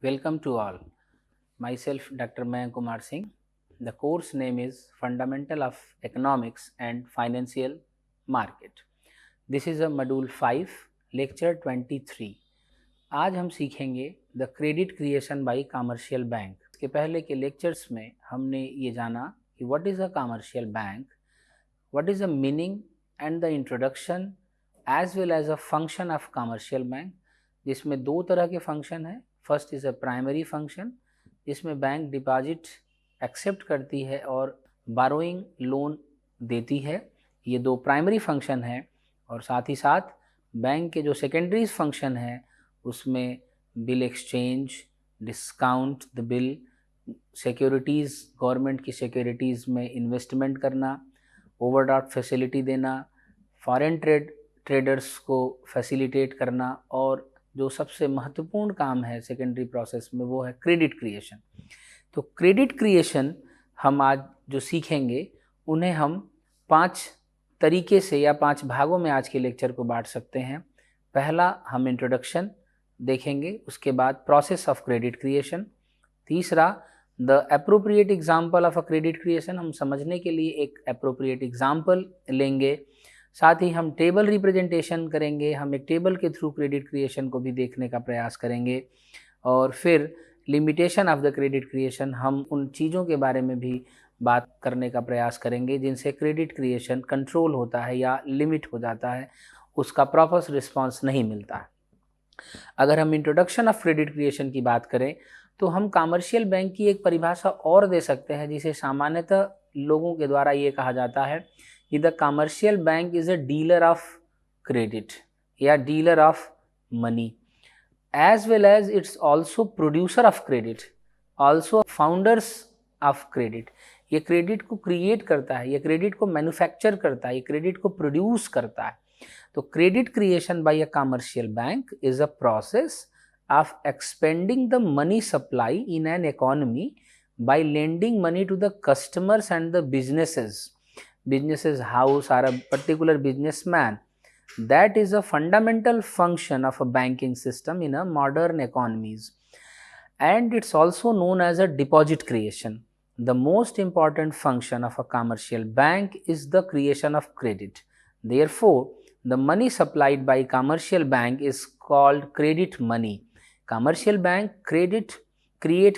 Welcome to all. Myself Dr. Mayank Kumar Singh. The course name is Fundamental of Economics and Financial Market. This is a module 5, lecture 23. आज हम सीखेंगे the credit creation by commercial bank. इसके पहले के lectures में हमने ये जाना कि what is a commercial bank, what is the meaning and the introduction as well as a function of commercial bank, जिसमें दो तरह के फंक्शन हैं। First is a primary function, जिसमें बैंक डिपॉजिट एक्सेप्ट करती है और बारोइंग लोन देती है। ये दो प्राइमरी फंक्शन हैं। और साथ ही साथ बैंक के जो सेकेंडरीज फंक्शन हैं उसमें bill exchange, discount the bill, securities, government की सिक्योरिटीज़ में इन्वेस्टमेंट करना, ओवरड्राफ्ट फैसिलिटी देना, फॉरेन ट्रेडर्स को फैसिलिटेट करना, और जो सबसे महत्वपूर्ण काम है सेकेंडरी प्रोसेस में वो है क्रेडिट क्रिएशन। तो क्रेडिट क्रिएशन हम आज जो सीखेंगे उन्हें हम 5 तरीके से या 5 भागों में आज के लेक्चर को बांट सकते हैं। पहला हम इंट्रोडक्शन देखेंगे, उसके बाद प्रोसेस ऑफ क्रेडिट क्रिएशन, तीसरा the appropriate example of a credit creation, हम समझने के लिए एक एप्रोप्रिएट एग्जाम्पल लेंगे। साथ ही हम टेबल रिप्रेजेंटेशन करेंगे, हम एक टेबल के थ्रू क्रेडिट क्रिएशन को भी देखने का प्रयास करेंगे। और फिर limitation of the credit creation, हम उन चीज़ों के बारे में भी बात करने का प्रयास करेंगे जिनसे क्रेडिट क्रिएशन कंट्रोल होता है या लिमिट हो जाता है, उसका प्रॉपर रिस्पांस नहीं मिलता है। अगर हम इंट्रोडक्शन ऑफ क्रेडिट क्रिएशन की बात करें तो हम कमर्शियल बैंक की एक परिभाषा और दे सकते हैं, जिसे सामान्यतः लोगों के द्वारा ये कहा जाता है कि the commercial bank is a dealer of credit या dealer of money, as well as it's also producer of credit, also founders of credit. ये क्रेडिट को क्रिएट करता है, ये क्रेडिट को मैन्युफैक्चर करता है, ये क्रेडिट को प्रोड्यूस करता है। तो credit creation by a commercial bank is a process of expanding the money supply in an economy by lending money to the customers and the businesses house or a particular businessman. That is a fundamental function of a banking system in a modern economies, and it's also known as a deposit creation. The most important function of a commercial bank is the creation of credit. Therefore, the money supplied by commercial bank is called credit money. Commercial bank create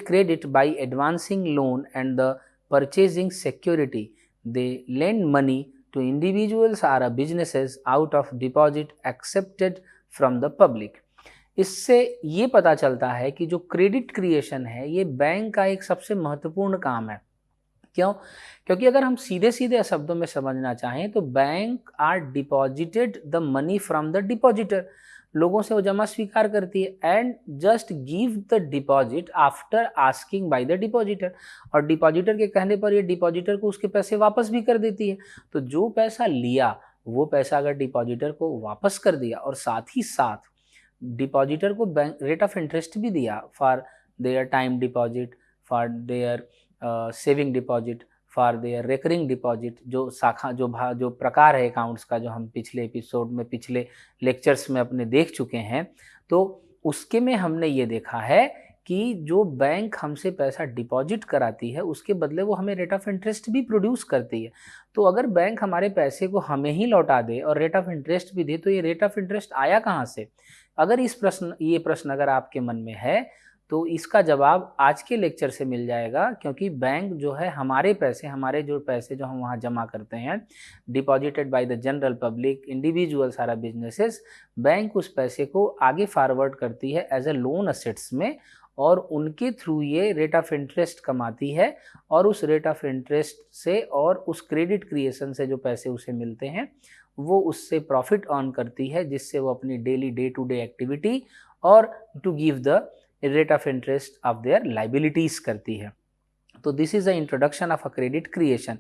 credit by advancing loan and the purchasing security. They lend money to individuals or businesses out of deposit accepted from the public. इससे ये पता चलता है कि जो credit creation है ये bank का एक सबसे महत्वपूर्ण काम है। क्यों? क्योंकि अगर हम सीधे सीधे शब्दों में समझना चाहें तो bank are deposited the money from the depositor, लोगों से वो जमा स्वीकार करती है and just give the deposit after asking by the depositor, और डिपॉजिटर के कहने पर ये डिपॉजिटर को उसके पैसे वापस भी कर देती है। तो जो पैसा लिया वो पैसा अगर डिपॉजिटर को वापस कर दिया और साथ ही साथ डिपॉजिटर को बैंक रेट ऑफ इंटरेस्ट भी दिया for their time deposit, for their saving deposit, for their recurring deposit, जो शाखा जो प्रकार है अकाउंट्स का, जो हम पिछले एपिसोड में पिछले लेक्चर्स में अपने देख चुके हैं, तो उसके में हमने ये देखा है कि जो बैंक हमसे पैसा डिपॉजिट कराती है उसके बदले वो हमें रेट ऑफ इंटरेस्ट भी प्रोड्यूस करती है। तो अगर बैंक हमारे पैसे को हमें ही लौटा दे और रेट ऑफ इंटरेस्ट भी दे तो ये रेट ऑफ इंटरेस्ट आया कहाँ से? अगर ये प्रश्न अगर आपके मन में है तो इसका जवाब आज के लेक्चर से मिल जाएगा, क्योंकि बैंक जो है हमारे पैसे जो हम वहाँ जमा करते हैं, deposited by the general public, individuals or businesses, bank उस पैसे को आगे फॉरवर्ड करती है एज अ लोन असेट्स में, और उनके थ्रू ये रेट ऑफ इंटरेस्ट कमाती है, और उस रेट ऑफ इंटरेस्ट से और उस क्रेडिट क्रिएशन से जो पैसे उसे मिलते हैं वो उससे प्रॉफिट अर्न करती है, जिससे वो अपनी daily day to day activity और to give the rate of interest of their liabilities करती है। तो this is the introduction of a credit creation.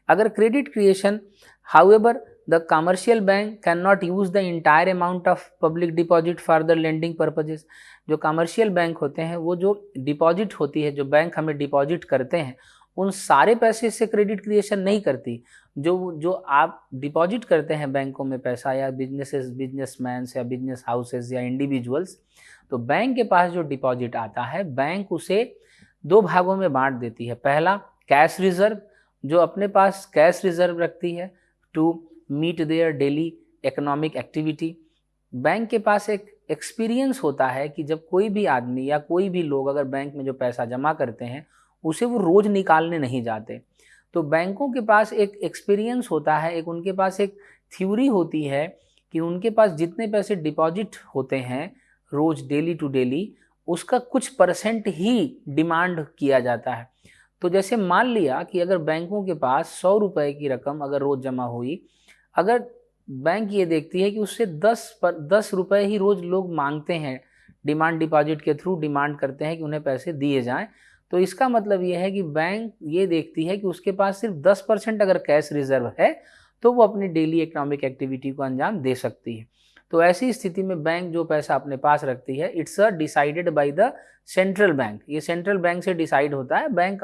अगर credit creation however the commercial bank can not use the entire amount of public deposit for the lending purposes, जो commercial bank होते हैं वो जो deposit होती है, जो बैंक हमें डिपॉजिट करते हैं, उन सारे पैसे से क्रेडिट क्रिएशन नहीं करती। जो आप डिपॉजिट करते हैं बैंकों में पैसा, या बिजनेसमैन या बिजनेस हाउसेस या इंडिविजुअल्स, तो बैंक के पास जो डिपॉजिट आता है बैंक उसे दो भागों में बांट देती है। पहला कैश रिजर्व, जो अपने पास कैश रिजर्व रखती है to meet their daily economic activity. Bank के पास एक एक्सपीरियंस होता है कि जब कोई भी आदमी या कोई भी लोग अगर बैंक में जो पैसा जमा करते हैं उसे वो रोज़ निकालने नहीं जाते, तो बैंकों के पास एक एक्सपीरियंस होता है, एक उनके पास एक थ्योरी होती है कि उनके पास जितने पैसे डिपॉजिट होते हैं रोज़ डेली टू डेली, उसका कुछ परसेंट ही डिमांड किया जाता है। तो जैसे मान लिया कि अगर बैंकों के पास 100 रुपए की रकम अगर रोज़ जमा हुई, अगर बैंक ये देखती है कि उससे 10 रुपए ही रोज़ लोग मांगते हैं, डिमांड डिपॉजिट के थ्रू डिमांड करते हैं कि उन्हें पैसे दिए जाएं, तो इसका मतलब ये है कि बैंक ये देखती है कि उसके पास सिर्फ 10% अगर कैश रिजर्व है तो वो अपनी डेली इकोनॉमिक एक्टिविटी को अंजाम दे सकती है। तो ऐसी स्थिति में बैंक जो पैसा अपने पास रखती है, it's decided by the central bank. ये सेंट्रल बैंक से डिसाइड होता है। बैंक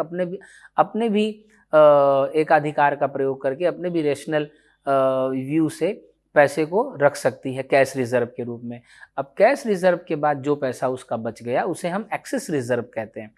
अपने भी एक अधिकार का प्रयोग करके अपने भी रेशनल व्यू से पैसे को रख सकती है कैश रिजर्व के रूप में। अब कैश रिजर्व के बाद जो पैसा उसका बच गया उसे हम एक्सेस रिजर्व कहते हैं।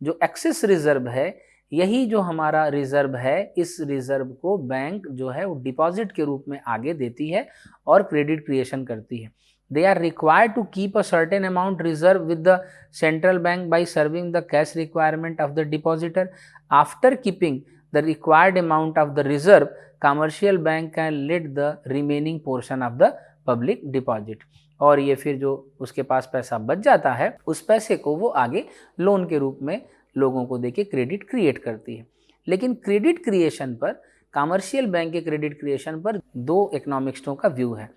जो एक्सेस रिजर्व है यही जो हमारा रिजर्व है, इस रिजर्व को बैंक जो है वो डिपॉजिट के रूप में आगे देती है और क्रेडिट क्रिएशन करती है। They are required to keep a certain amount reserve with the central bank by serving the cash requirement of the depositor. After keeping the required amount of the reserve, commercial bank can let the remaining portion of the public deposit. और ये फिर जो उसके पास पैसा बच जाता है उस पैसे को वो आगे लोन के रूप में लोगों को देके क्रेडिट क्रिएट करती है। लेकिन क्रेडिट क्रिएशन पर, कमर्शियल बैंक के क्रेडिट क्रिएशन पर दो इकोनॉमिक्सों का व्यू है।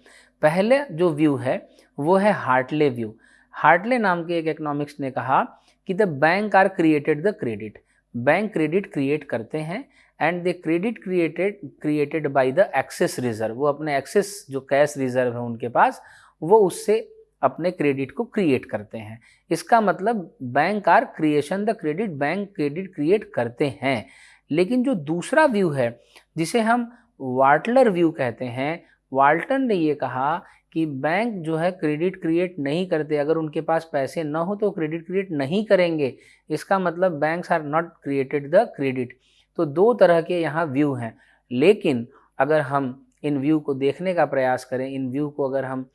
पहले जो व्यू है वो है हार्टले व्यू। हार्टले नाम के एक इकोनॉमिक्स ने कहा कि the bank are created the credit, bank credit create करते हैं and the credit created by the excess reserve. वो अपने एक्सेस जो कैश रिजर्व है उनके पास, वो उससे अपने क्रेडिट को क्रिएट करते हैं। इसका मतलब bank are creation the credit, bank credit create करते हैं। लेकिन जो दूसरा व्यू है जिसे हम वार्टलर व्यू कहते हैं, वाल्टन ने ये कहा कि बैंक जो है क्रेडिट क्रिएट नहीं करते, अगर उनके पास पैसे न हो तो क्रेडिट क्रिएट नहीं करेंगे। इसका मतलब banks are not created the credit. तो दो तरह के यहाँ व्यू हैं। लेकिन अगर हम इन व्यू को देखने का प्रयास करें, इन व्यू को अगर हम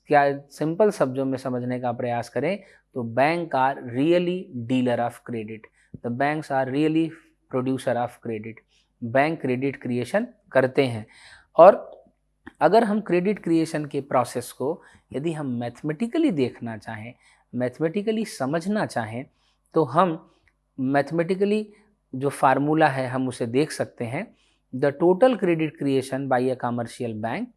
क्या सिंपल शब्दों में समझने का प्रयास करें, तो bank are really dealer of credit, the banks are really producer of credit. Bank credit creation करते हैं। और अगर हम क्रेडिट क्रिएशन के प्रोसेस को यदि हम मैथमेटिकली देखना चाहें, मैथमेटिकली समझना चाहें, तो हम मैथमेटिकली जो फार्मूला है हम उसे देख सकते हैं। The total credit creation by a commercial bank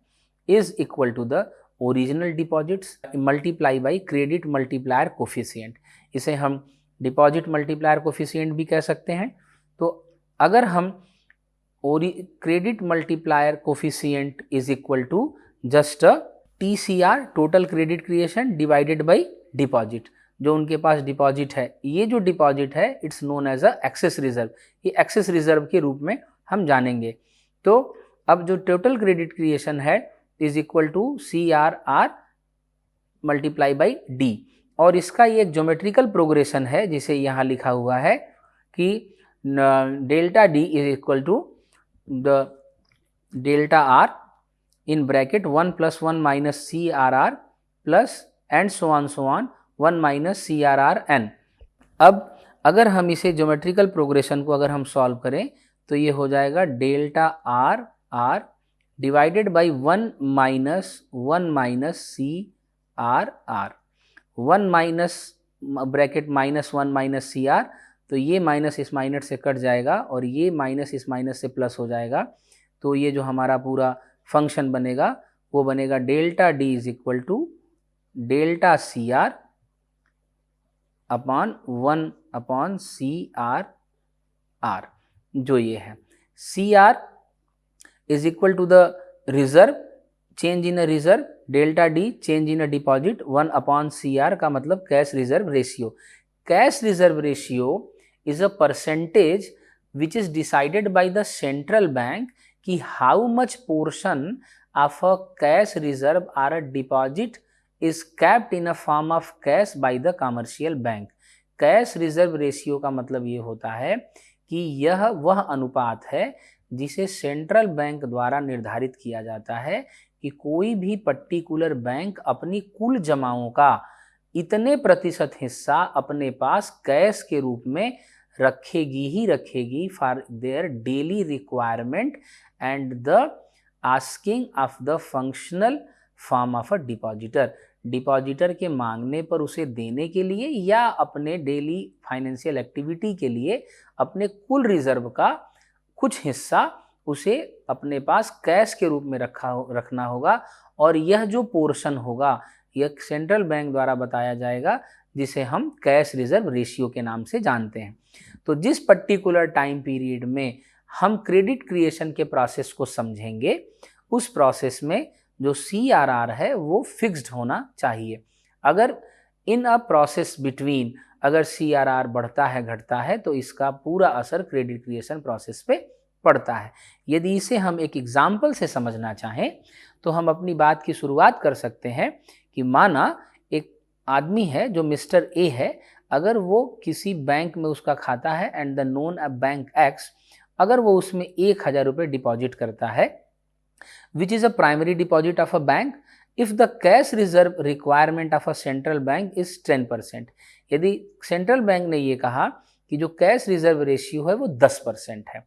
is equal to the original deposits multiply by credit multiplier coefficient. इसे हम डिपॉजिट मल्टीप्लायर कोफिशिएंट भी कह सकते हैं। तो अगर हम credit multiplier coefficient is equal to just TCR, total credit creation, divided by deposit. जो उनके पास डिपॉजिट है, ये जो डिपॉजिट है it's known as a excess reserve. ये एक्सेस रिजर्व के रूप में हम जानेंगे। तो अब जो टोटल क्रेडिट क्रिएशन है is equal to CRR multiply by D, और इसका ये एक ज्योमेट्रिकल प्रोग्रेशन है जिसे यहाँ लिखा हुआ है कि delta D is equal to the delta R in bracket 1 plus 1 minus CRR plus and so on 1 minus CRRN। अब अगर हम इसे ज्योमेट्रिकल प्रोग्रेशन को अगर हम सॉल्व करें तो ये हो जाएगा delta R divided by 1 minus CRR, 1 minus bracket -1 minus CR, तो ये माइनस इस माइनस से कट जाएगा और ये माइनस इस माइनस से प्लस हो जाएगा। तो ये जो हमारा पूरा फंक्शन बनेगा वो बनेगा delta D is equal to delta CR upon 1 upon CRR। जो ये है CR is equal to the reserve, change in a reserve, delta D change in a deposit, 1 upon CR का मतलब cash reserve ratio. Cash reserve ratio is a percentage which is decided by the central bank कि how much portion of a cash reserve or a deposit is capped in a form of cash by the commercial bank. Cash reserve ratio का मतलब ये होता है कि यह वह अनुपात है जिसे सेंट्रल बैंक द्वारा निर्धारित किया जाता है कि कोई भी पर्टिकुलर बैंक अपनी कुल जमाओं का इतने प्रतिशत हिस्सा अपने पास कैश के रूप में रखेगी ही रखेगी for their daily requirement and the asking of the functional form of a depositor. Depositor के मांगने पर उसे देने के लिए या अपने डेली फाइनेंशियल एक्टिविटी के लिए अपने कुल रिजर्व का कुछ हिस्सा उसे अपने पास कैश के रूप में रखना होगा, और यह जो पोर्शन होगा यह सेंट्रल बैंक द्वारा बताया जाएगा, जिसे हम कैश रिजर्व रेशियो के नाम से जानते हैं। तो जिस पर्टिकुलर टाइम पीरियड में हम क्रेडिट क्रिएशन के प्रोसेस को समझेंगे, उस प्रोसेस में जो CRR है वो फिक्स्ड होना चाहिए। अगर इन अ प्रोसेस बिटवीन अगर CRR बढ़ता है घटता है तो इसका पूरा असर क्रेडिट क्रिएशन प्रोसेस पे पड़ता है। यदि इसे हम एक एग्जाम्पल से समझना चाहें तो हम अपनी बात की शुरुआत कर सकते हैं कि माना एक आदमी है जो मिस्टर ए है, अगर वो किसी बैंक में उसका खाता है and the known a bank x, अगर वो उसमें 1000 रुपये डिपॉजिट करता है which is a primary deposit of a bank, if the cash reserve requirement of a central bank is 10%, यदि सेंट्रल बैंक ने ये कहा कि जो कैश रिजर्व रेशियो है वो 10% है,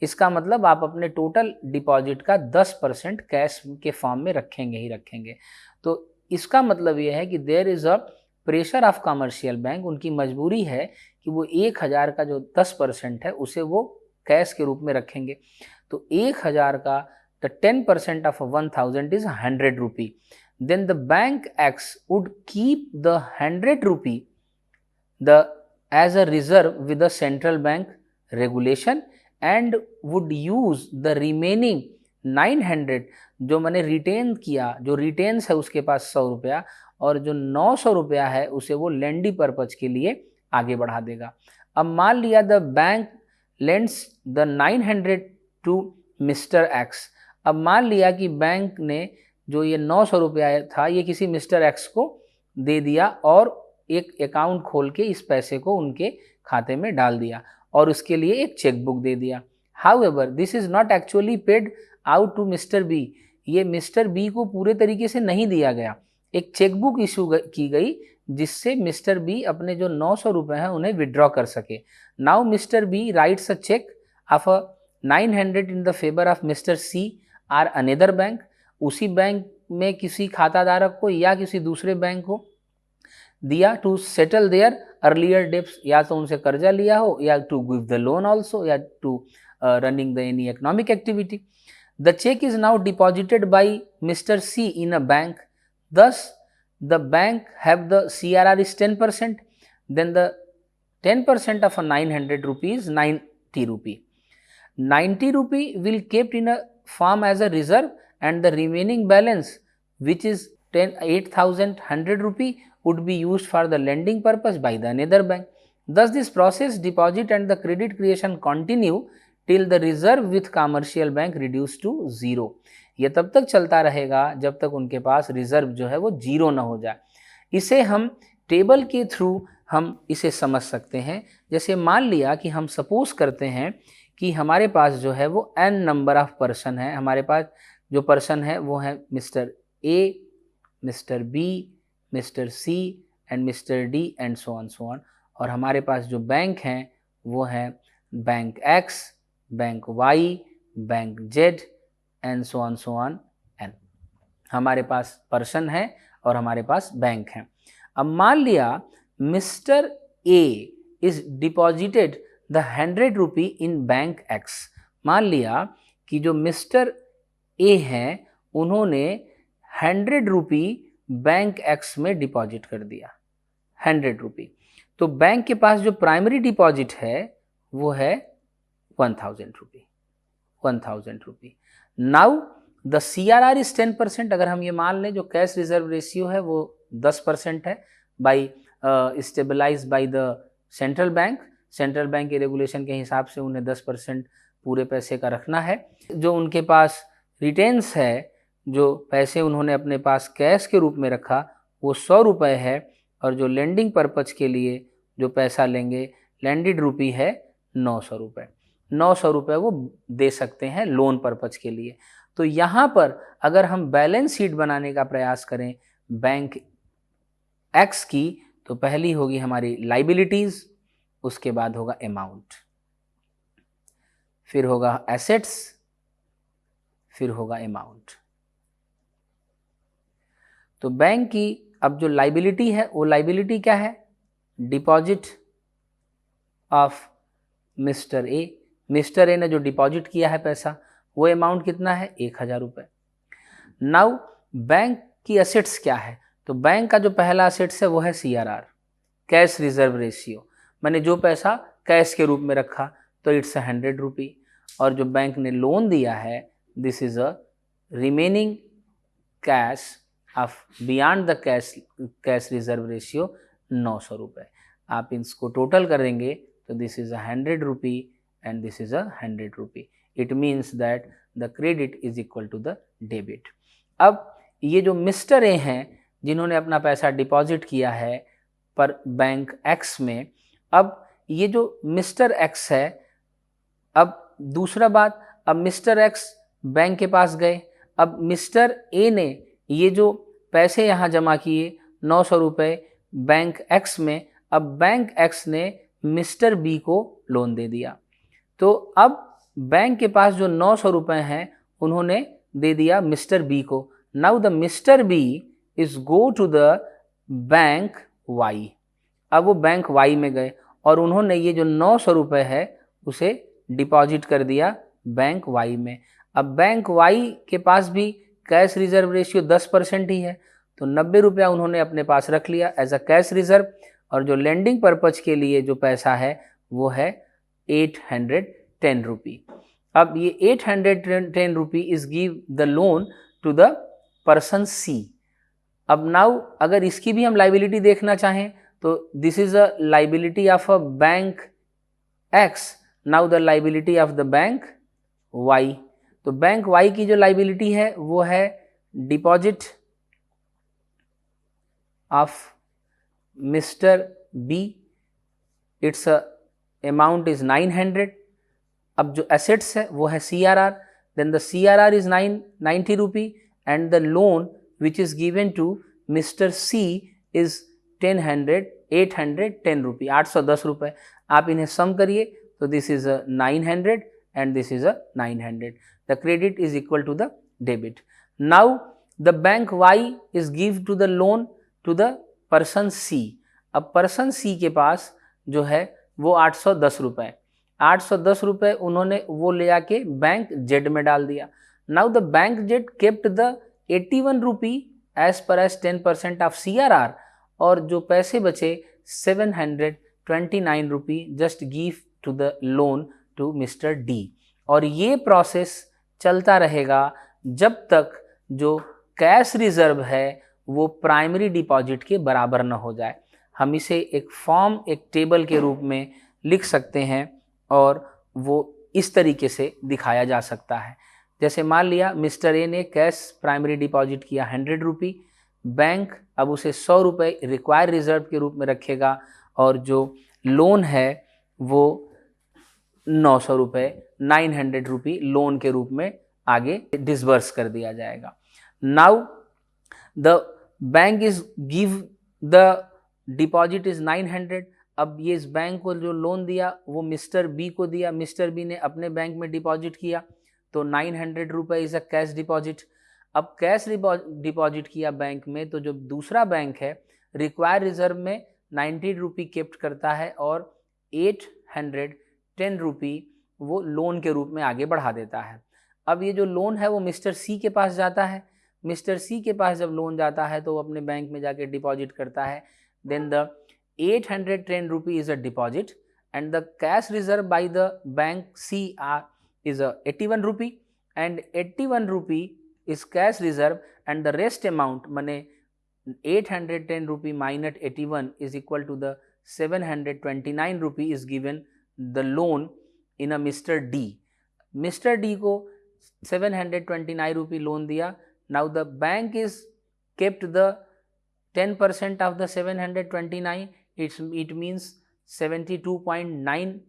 इसका मतलब आप अपने टोटल डिपॉजिट का 10% कैश के फॉर्म में रखेंगे ही रखेंगे। तो इसका मतलब ये है कि there is a pressure of commercial bank, उनकी मजबूरी है कि वो 1000 का जो 10% है उसे वो कैश के रूप में रखेंगे। तो 1000 का the 10% of 1000 is 100 rupee. Then the bank X would keep the 100 rupee as a reserve with the central bank regulation and would use the remaining 900 जो मैंने रिटेन किया, जो रिटेन्स है उसके पास 100 रुपया, और जो 900 रुपया है उसे वो लैंडिंग पर्पज के लिए आगे बढ़ा देगा। अब मान लिया the bank lends the 900 to mister X. अब मान लिया कि बैंक ने जो ये 900 रुपया था ये किसी मिस्टर एक्स को दे दिया और एक अकाउंट खोल के इस पैसे को उनके खाते में डाल दिया और उसके लिए एक चेकबुक दे दिया। However this is not actually paid out to mister B, ये मिस्टर बी को पूरे तरीके से नहीं दिया गया, एक चेकबुक इशू की गई जिससे मिस्टर बी अपने जो 900 रुपये हैं उन्हें विड्रॉ कर सके। Now mister B writes a cheque of 900 in the favour of mister C or another bank, उसी बैंक में किसी खाताधारक को या किसी दूसरे बैंक को दिया to settle their earlier debts, या तो उनसे कर्जा लिया हो या to give the loan also या to running the any economic activity. The cheque is now deposited by Mister C in a bank, thus the bank have the CRR is 10%, then the 10% of a 900 rupees 90 rupee. 90 rupee will kept in a form as a reserve and the remaining balance which is 8,100 rupee would be used for the lending purpose by the another bank. Thus this process deposit and the credit creation continue till the reserve with commercial bank reduced to zero. ये तब तक चलता रहेगा जब तक उनके पास reserve जो है वो जीरो ना हो जाए। इसे हम टेबल के थ्रू हम इसे समझ सकते हैं। जैसे मान लिया कि हम सपोज करते हैं कि हमारे पास जो है वो n नंबर ऑफ पर्सन है, हमारे पास जो पर्सन है वो है mister A, mister B, mister C and mister D and so on, और हमारे पास जो बैंक हैं वो है bank X, bank Y, bank Z and so on N. हमारे पास पर्सन है और हमारे पास बैंक है। अब मान लिया mister A is deposited the 100 rupee in bank x. मान लिया कि जो मिस्टर ए हैं उन्होंने 100 रुपी बैंक एक्स में डिपॉजिट कर दिया, 100 रुपी। तो बैंक के पास जो प्राइमरी डिपॉजिट है वो है 1000 rupee, 1000 rupee. Now the CRR is 10%। अगर हम ये मान लें जो कैश रिजर्व रेशियो है वो 10% है by stabilise by the central bank, central bank के रेगुलेशन के हिसाब से उन्हें 10% पूरे पैसे का रखना है। जो उनके पास रिटेंस है, जो पैसे उन्होंने अपने पास कैश के रूप में रखा, वो 100 रुपये है, और जो लेंडिंग पर्पज के लिए जो पैसा लेंगे, लैंडेड रूपी है 900 रुपये। 900 रुपये वो दे सकते हैं लोन पर्पज के लिए। तो यहाँ पर अगर हम बैलेंस शीट बनाने का प्रयास करें बैंक एक्स की, तो पहली होगी हमारी लाइबिलिटीज, उसके बाद होगा अमाउंट, फिर होगा एसेट्स, फिर होगा अमाउंट। तो बैंक की अब जो लाइबिलिटी है, वो लाइबिलिटी क्या है? Deposit of mister A. Mister A ने जो डिपॉजिट किया है पैसा, वो अमाउंट कितना है? 1000 रुपये। नाउ बैंक की एसेट्स क्या है? तो बैंक का जो पहला एसेट्स है वो है CRR, कैश रिजर्व रेशियो, मैंने जो पैसा कैश के रूप में रखा, तो इट्स 100 रुपी। और जो बैंक ने लोन दिया है, this is a remaining cash of beyond the cash reserve ratio 900 रुपये। आप इसको टोटल करेंगे तो this is 100 rupee and this is 100 rupee. It means that the credit is equal to the debit. अब ये जो मिस्टर ए हैं, जिन्होंने अपना पैसा डिपॉजिट किया है पर बैंक एक्स में, अब ये जो मिस्टर एक्स है, अब दूसरा बात, अब मिस्टर एक्स बैंक के पास गए, अब मिस्टर ए ने ये जो पैसे यहाँ जमा किए 900 रुपये बैंक एक्स में, अब बैंक एक्स ने मिस्टर बी को लोन दे दिया। तो अब बैंक के पास जो 900 रुपये हैं, उन्होंने दे दिया मिस्टर बी को। Now the mister B is go to the bank Y. अब वो बैंक वाई में गए और उन्होंने ये जो 900 रुपये है उसे डिपॉजिट कर दिया बैंक वाई में। अब बैंक वाई के पास भी कैश रिजर्व रेशियो 10% ही है, तो 90 रुपया उन्होंने अपने पास रख लिया एज अ कैश रिजर्व, और जो लेंडिंग पर्पज के लिए जो पैसा है वो है 810 रुपी। अब ये 810 rupee is give the loan to the person C. अब नाउ अगर इसकी भी हम लाइबिलिटी देखना चाहें, तो this is a liability of a bank X, now the liability of the bank Y. तो बैंक वाई की जो लाइबिलिटी है वो है deposit of mister B, it's amount is 900। अब जो एसेट्स है वो है CRR, then the CRR is 90 rupee and the loan which is given to mister C is 810 rupee, 810 रुपये। आप इन्हें सम करिए तो this is 900 and this is a 900. The credit is equal to the debit. Now the bank Y is give to the loan to the person C. अब person C के पास जो है वो 810 रुपये, 810 रुपये उन्होंने वो ले आके बैंक जेड में डाल दिया। Now the bank Z kept the 81 rupee as per as 10% of CRR, और जो पैसे बचे 729 rupee just give to the loan to Mister D. और ये प्रोसेस चलता रहेगा जब तक जो कैश रिजर्व है वो प्राइमरी डिपॉजिट के बराबर न हो जाए। हम इसे एक फॉर्म, एक टेबल के रूप में लिख सकते हैं और वो इस तरीके से दिखाया जा सकता है। जैसे मान लिया मिस्टर ए ने कैश प्राइमरी डिपॉजिट किया 100 रुपी, बैंक अब उसे 100 रुपये रिक्वायर रिजर्व के रूप में रखेगा और जो लोन है वो 900 रुपये, 900 रुपी लोन के रूप में आगे डिसबर्स कर दिया जाएगा। Now the bank is give the deposit is 900। अब ये इस बैंक को जो लोन दिया वो मिस्टर बी को दिया, मिस्टर बी ने अपने बैंक में डिपॉजिट किया, तो 900 रुपये इज अ कैश डिपॉजिट। अब कैश डिपॉजिट किया बैंक में, तो जो दूसरा बैंक है रिक्वायर रिजर्व में 90 रुपी केप्ट करता है और 810 रुपी वो लोन के रूप में आगे बढ़ा देता है। अब ये जो लोन है वो मिस्टर सी के पास जाता है। मिस्टर सी के पास जब लोन जाता है तो वो अपने बैंक में जाके डिपॉजिट करता है। Then the 810 rupee is a deposit and the cash reserve by the bank C is 81 rupee and 81 rupee is cash reserve and the rest amount माने 810 rupee minus 81 is equal to the 729 rupee is given the loan in a Mr. D। Mister D को 729 रुपी loan दिया. Now the bank is kept the 10% of the 729. It means 72.9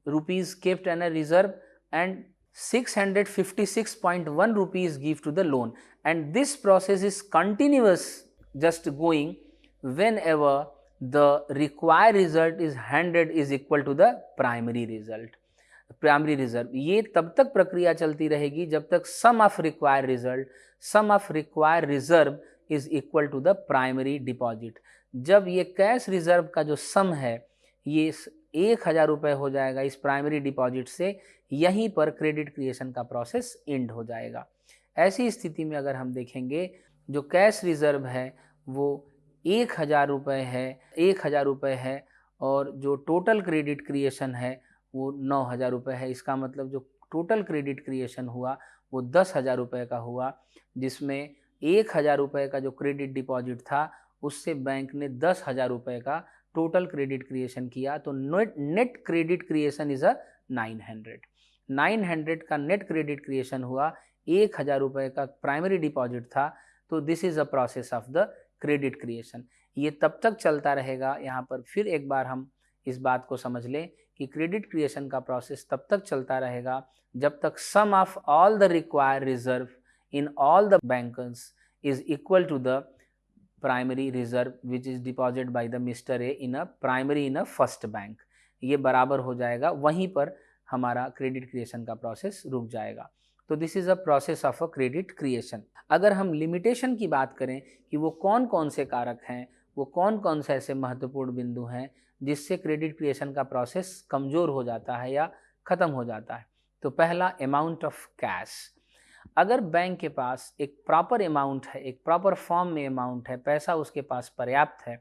rupees kept in a reserve and 656.1 rupees give to the loan, and this process is continuous, just going whenever the required result is handed is equal to the primary result. Primary reserve ये तब तक प्रक्रिया चलती रहेगी जब तक sum of required reserve is equal to the primary deposit. जब ये कैश रिजर्व का जो सम है ये 1000 रुपये हो जाएगा इस प्राइमरी डिपॉजिट से, यहीं पर क्रेडिट क्रिएशन का प्रोसेस एंड हो जाएगा. ऐसी स्थिति में अगर हम देखेंगे जो कैश रिजर्व है वो 1000 रुपये है और जो टोटल क्रेडिट क्रिएशन है वो 9000 रुपये है. इसका मतलब जो टोटल क्रेडिट क्रिएशन हुआ वो 10,000 रुपये का हुआ, जिसमें 1000 रुपये का जो क्रेडिट डिपॉजिट था उससे बैंक ने 10,000 रुपये का टोटल क्रेडिट क्रिएशन किया. तो net credit creation is a 900 का नेट क्रेडिट क्रिएशन हुआ. 1000 रुपये का प्राइमरी डिपॉजिट था. तो this is a process of the credit creation. ये तब तक चलता रहेगा. यहाँ पर फिर एक बार हम इस बात को समझ लें कि क्रेडिट क्रिएशन का प्रोसेस तब तक चलता रहेगा जब तक sum of all the required reserve in all the banks is equal to the primary reserve which is deposited by the Mr. A in a first bank. ये बराबर हो जाएगा, वहीं पर हमारा क्रेडिट क्रिएशन का प्रोसेस रुक जाएगा. तो this is a process of a credit creation. अगर हम लिमिटेशन की बात करें कि वो कौन कौन से कारक हैं, वो कौन कौन से ऐसे महत्वपूर्ण बिंदु हैं जिससे क्रेडिट क्रिएशन का प्रोसेस कमज़ोर हो जाता है या ख़त्म हो जाता है. तो पहला अमाउंट ऑफ कैश. अगर बैंक के पास एक प्रॉपर अमाउंट है, एक प्रॉपर फॉर्म में अमाउंट है, पैसा उसके पास पर्याप्त है,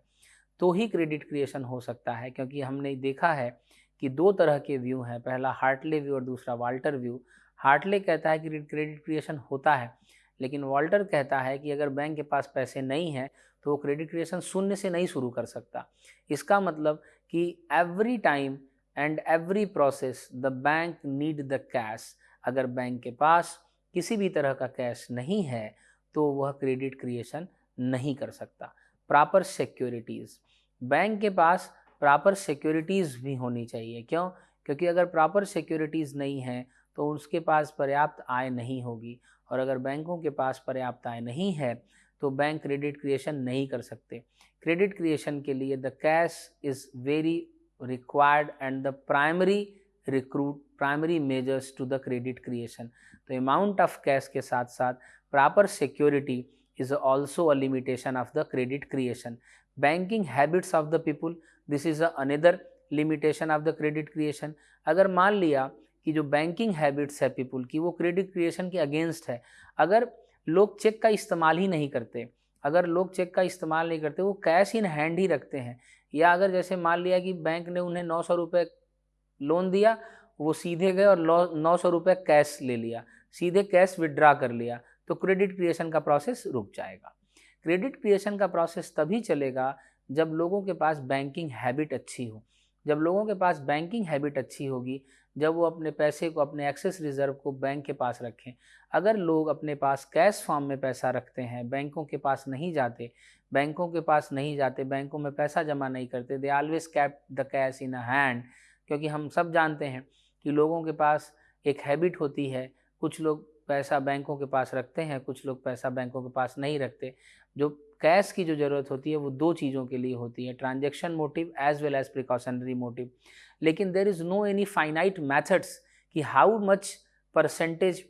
तो ही क्रेडिट क्रिएशन हो सकता है. क्योंकि हमने देखा है कि दो तरह के व्यू हैं, पहला हार्टले व्यू और दूसरा वाल्टर व्यू. हार्टले कहता है कि क्रेडिट क्रिएशन होता है, लेकिन वाल्टर कहता है कि अगर बैंक के पास पैसे नहीं हैं तो वो क्रेडिट क्रिएशन शून्य से नहीं शुरू कर सकता. इसका मतलब कि every time and every process the bank need the cash. अगर बैंक के पास किसी भी तरह का कैश नहीं है तो वह क्रेडिट क्रिएशन नहीं कर सकता. Proper securities. बैंक के पास प्रॉपर सिक्योरिटीज़ भी होनी चाहिए. क्यों? क्योंकि अगर प्रॉपर सिक्योरिटीज़ नहीं है तो उसके पास पर्याप्त आय नहीं होगी, और अगर बैंकों के पास पर्याप्त आय नहीं है तो बैंक क्रेडिट क्रिएशन नहीं कर सकते. क्रेडिट क्रिएशन के लिए the cash is very required and the primary measures to the credit creation. तो अमाउंट ऑफ कैश के साथ साथ proper security is also a limitation of the credit creation. Banking habits of the people, this is another limitation of the credit creation. अगर मान लिया कि जो banking habits है पीपुल की वो क्रेडिट क्रिएशन के अगेंस्ट है, अगर लोग चेक का इस्तेमाल ही नहीं करते, वो कैश इन हैंड ही रखते हैं, या अगर जैसे मान लिया कि बैंक ने उन्हें 900 रुपये लोन दिया, वो सीधे गए और 900 रुपये कैश ले लिया, सीधे कैश विड्रा कर लिया, तो क्रेडिट क्रिएशन का प्रोसेस रुक जाएगा. क्रेडिट क्रिएशन का प्रोसेस तभी चलेगा जब लोगों के पास बैंकिंग हैबिट अच्छी हो. जब लोगों के पास बैंकिंग हैबिट अच्छी होगी, जब वो अपने पैसे को, अपने एक्सेस रिजर्व को बैंक के पास रखें. अगर लोग अपने पास कैश फॉर्म में पैसा रखते हैं, बैंकों में पैसा जमा नहीं करते, they always cap the cash in a hand. क्योंकि हम सब जानते हैं कि लोगों के पास एक हैबिट होती है, कुछ लोग पैसा बैंकों के पास रखते हैं, कुछ लोग पैसा बैंकों के पास नहीं रखते. जो कैश की जो ज़रूरत होती है वो दो चीज़ों के लिए होती है, transaction motive as well as precautionary motive. लेकिन there is no any finite methods कि how much percentage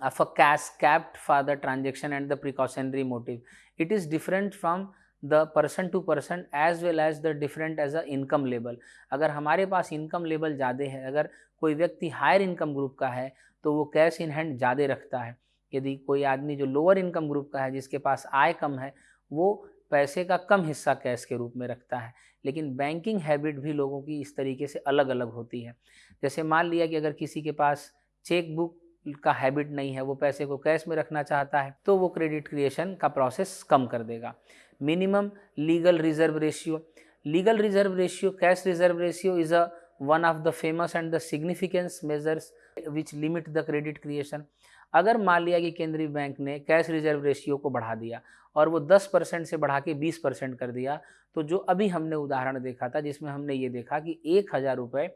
of a cash capped for the transaction and the precautionary motive. It is different from the person to person as well as the different as a income level. अगर हमारे पास income level ज़्यादा है, अगर कोई व्यक्ति higher income group का है तो वो कैश इन हैंड ज़्यादा रखता है. यदि कोई आदमी जो लोअर इनकम ग्रुप का है, जिसके पास आय कम है, वो पैसे का कम हिस्सा कैश के रूप में रखता है. लेकिन बैंकिंग हैबिट भी लोगों की इस तरीके से अलग अलग होती है. जैसे मान लिया कि अगर किसी के पास चेक बुक का हैबिट नहीं है, वो पैसे को कैश में रखना चाहता है, तो वो क्रेडिट क्रिएशन का प्रोसेस कम कर देगा. Minimum legal reserve ratio. Legal reserve ratio, cash reserve ratio is a one of the famous and the significant measures which limit the credit creation. अगर मान लिया कि केंद्रीय बैंक ने कैश रिजर्व रेशियो को बढ़ा दिया और वो 10% से बढ़ा के 20% कर दिया, तो जो अभी हमने उदाहरण देखा था जिसमें हमने ये देखा कि 1000 रुपये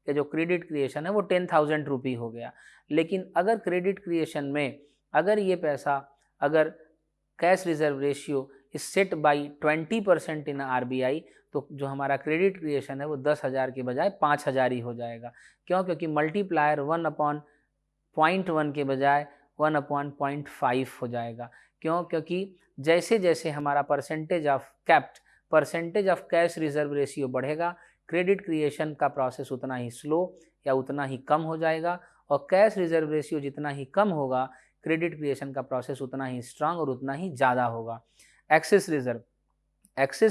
का जो क्रेडिट क्रिएशन है वो 10,000 रुपी हो गया। लेकिन अगर क्रेडिट क्रिएशन में अगर ये पैसा अगर cash reserve ratio is set by 20% in RBI, तो जो हमारा क्रेडिट क्रिएशन है वो 10,000 के बजाय 5,000 ही हो जाएगा। क्यों? क्योंकि मल्टीप्लायर 1/0.1 के बजाय 1/0.5 हो जाएगा। क्यों? क्योंकि जैसे जैसे हमारा percentage of cash reserve ratio बढ़ेगा, क्रेडिट क्रिएशन का प्रोसेस उतना ही स्लो या उतना ही कम हो जाएगा, और कैश रिजर्व रेशियो जितना ही कम होगा, क्रेडिट क्रिएशन का प्रोसेस उतना ही स्ट्रांग और उतना ही ज़्यादा होगा। Excess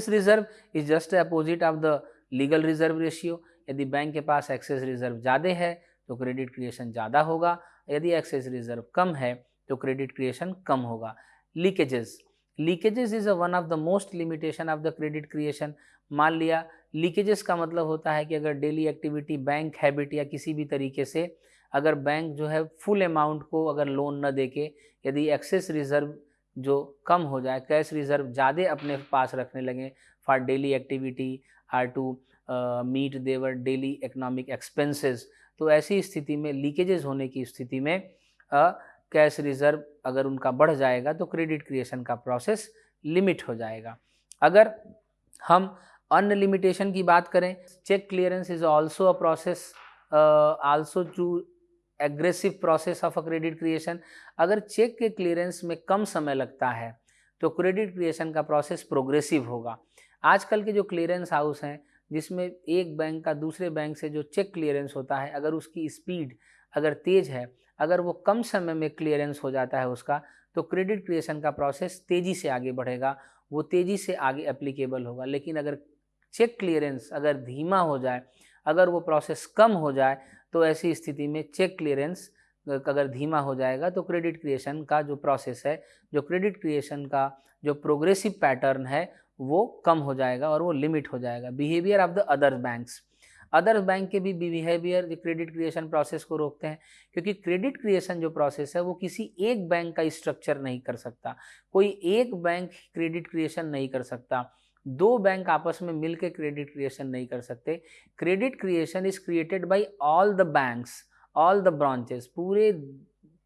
reserve is just opposite of the legal reserve ratio. यदि बैंक के पास एक्सेस रिजर्व ज़्यादा है तो क्रेडिट क्रिएशन ज़्यादा होगा, यदि एक्सेस रिजर्व कम है तो क्रेडिट क्रिएशन कम होगा। Leakages is one of the most limitation of the credit creation. मान लिया लीकेजेस का मतलब होता है कि अगर डेली एक्टिविटी, बैंक हैबिट या किसी भी तरीके से अगर बैंक जो है फुल अमाउंट को अगर लोन न दे के यदि एक्सेस रिजर्व जो कम हो जाए, कैश रिजर्व ज़्यादा अपने पास रखने लगे for daily activity or to meet their daily economic expenses, तो ऐसी स्थिति में लीकेजेस होने की स्थिति में कैश रिजर्व अगर उनका बढ़ जाएगा तो क्रेडिट क्रिएशन का प्रोसेस लिमिट हो जाएगा। अगर हम अन्य लिमिटेशन की बात करें, check clearance is also a process also too aggressive process of a credit creation. अगर चेक के क्लियरेंस में कम समय लगता है तो क्रेडिट क्रिएशन का प्रोसेस प्रोग्रेसिव होगा। आजकल के जो क्लियरेंस हाउस हैं जिसमें एक बैंक का दूसरे बैंक से जो चेक क्लियरेंस होता है, अगर उसकी स्पीड अगर तेज़ है, अगर वो कम समय में क्लियरेंस हो जाता है उसका, तो क्रेडिट क्रिएशन का प्रोसेस तेज़ी से आगे बढ़ेगा, वो तेज़ी से आगे एप्लीकेबल होगा। लेकिन अगर चेक क्लियरेंस अगर धीमा हो जाए, अगर वो प्रोसेस कम हो जाए, तो ऐसी स्थिति में चेक क्लियरेंस अगर धीमा हो जाएगा तो क्रेडिट क्रिएशन का जो प्रोसेस है, जो क्रेडिट क्रिएशन का जो प्रोग्रेसिव पैटर्न है वो कम हो जाएगा और वो लिमिट हो जाएगा। Behaviour of the other bank के भी बिहेवियर क्रेडिट क्रिएशन प्रोसेस को रोकते हैं, क्योंकि क्रेडिट क्रिएशन जो प्रोसेस है वो किसी एक बैंक का स्ट्रक्चर नहीं कर सकता, कोई एक बैंक क्रेडिट क्रिएशन नहीं कर सकता, दो बैंक आपस में मिलकर क्रेडिट क्रिएशन नहीं कर सकते। Credit creation is created by all the banks, all the branches. पूरे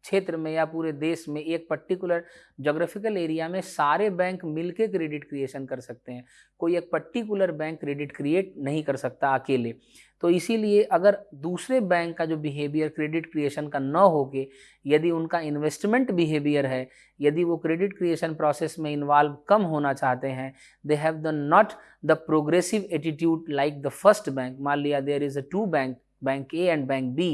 क्षेत्र में या पूरे देश में एक पर्टिकुलर जोग्राफिकल एरिया में सारे बैंक मिलके क्रेडिट क्रिएशन कर सकते हैं, कोई एक पर्टिकुलर बैंक क्रेडिट क्रिएट नहीं कर सकता अकेले। तो इसीलिए अगर दूसरे बैंक का जो बिहेवियर क्रेडिट क्रिएशन का न होके यदि उनका इन्वेस्टमेंट बिहेवियर है, यदि वो क्रेडिट क्रिएशन प्रोसेस में इन्वॉल्व कम होना चाहते हैं, they have the not the progressive attitude like the first bank. मान लिया there is a two bank A and bank B.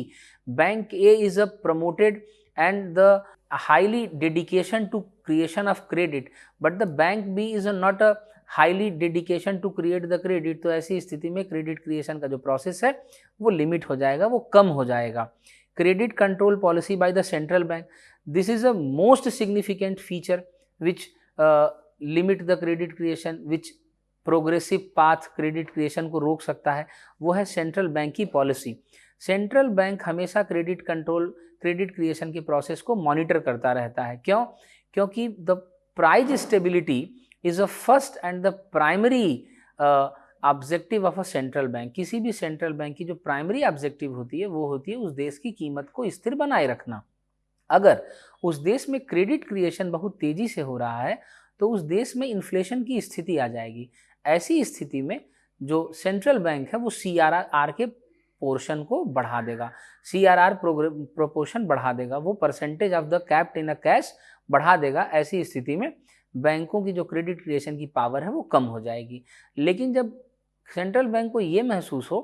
Bank A is a promoted and the highly dedication to creation of credit, but the bank B is not a highly dedication to create the credit। तो ऐसी स्थिति में credit creation का जो process है वो limit हो जाएगा, वो कम हो जाएगा। Credit control policy by the central bank, this is a most significant feature which limit the credit creation, which progressive path credit creation को रोक सकता है, वो है सेंट्रल बैंक की पॉलिसी। सेंट्रल बैंक हमेशा क्रेडिट क्रिएशन के प्रोसेस को मॉनिटर करता रहता है। क्यों? क्योंकि the price stability is a first and the primary objective of a central bank. किसी भी सेंट्रल बैंक की जो प्राइमरी ऑब्जेक्टिव होती है वो होती है उस देश की कीमत को स्थिर बनाए रखना। अगर उस देश में क्रेडिट क्रिएशन बहुत तेजी से हो रहा है तो उस देश में इन्फ्लेशन की स्थिति आ जाएगी। ऐसी स्थिति में जो सेंट्रल बैंक है वो CRR के पोर्शन को बढ़ा देगा, CRR प्रोपोर्शन बढ़ा देगा, वो percentage of the capped in a cash बढ़ा देगा। ऐसी स्थिति में बैंकों की जो क्रेडिट क्रिएशन की पावर है वो कम हो जाएगी। लेकिन जब सेंट्रल बैंक को ये महसूस हो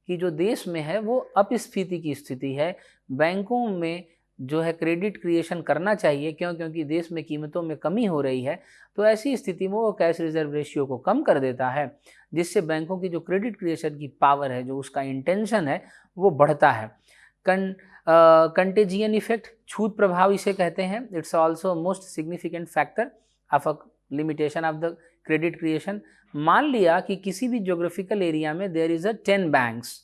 कि जो देश में है वो अपस्फीति की स्थिति है, बैंकों में जो है क्रेडिट क्रिएशन करना चाहिए, क्योंकि देश में कीमतों में कमी हो रही है, तो ऐसी स्थिति में वो कैश रिजर्व रेशियो को कम कर देता है, जिससे बैंकों की जो क्रेडिट क्रिएशन की पावर है, जो उसका इंटेंशन है, वो बढ़ता है। कंटेजियन इफेक्ट, छूत प्रभाव इसे कहते हैं। It's also most significant factor of a limitation of the credit creation. मान लिया कि किसी भी ज्योग्राफिकल एरिया में देयर इज अ 10 बैंक्स,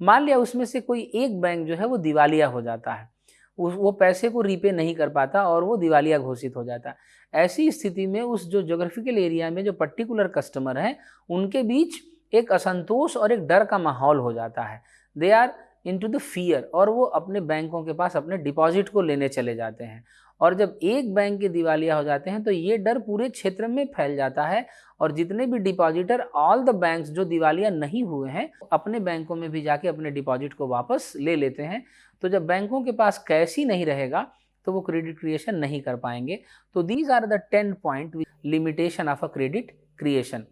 मान लिया उसमें से कोई एक बैंक जो है वो दिवालिया हो जाता है, वो पैसे को रीपे नहीं कर पाता और वो दिवालिया घोषित हो जाता है। ऐसी स्थिति में उस जो ज्योग्राफिकल एरिया में जो पर्टिकुलर कस्टमर हैं उनके बीच एक असंतोष और एक डर का माहौल हो जाता है। They are into the fear, और वो अपने बैंकों के पास अपने डिपॉजिट को लेने चले जाते हैं। और जब एक बैंक के दिवालिया हो जाते हैं तो ये डर पूरे क्षेत्र में फैल जाता है और जितने भी डिपॉजिटर, ऑल द बैंक्स जो दिवालिया नहीं हुए हैं, अपने बैंकों में भी जाके अपने डिपॉजिट को वापस ले लेते हैं। तो जब बैंकों के पास कैश ही नहीं रहेगा तो वो क्रेडिट क्रिएशन नहीं कर पाएंगे। तो these are the 10 point limitation of a credit creation.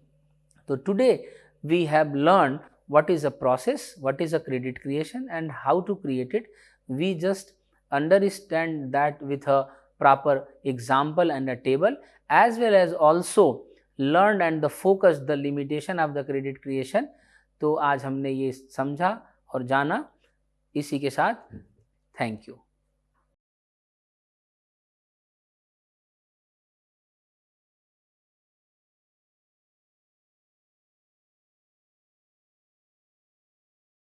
तो today we have learn what is a process, what is a credit creation and how to create it. We just understand that with a proper example and a table, as well as also learned and the focus the limitation of the credit creation. तो आज हमने ये समझा और जाना। इसी के साथ थैंक यू।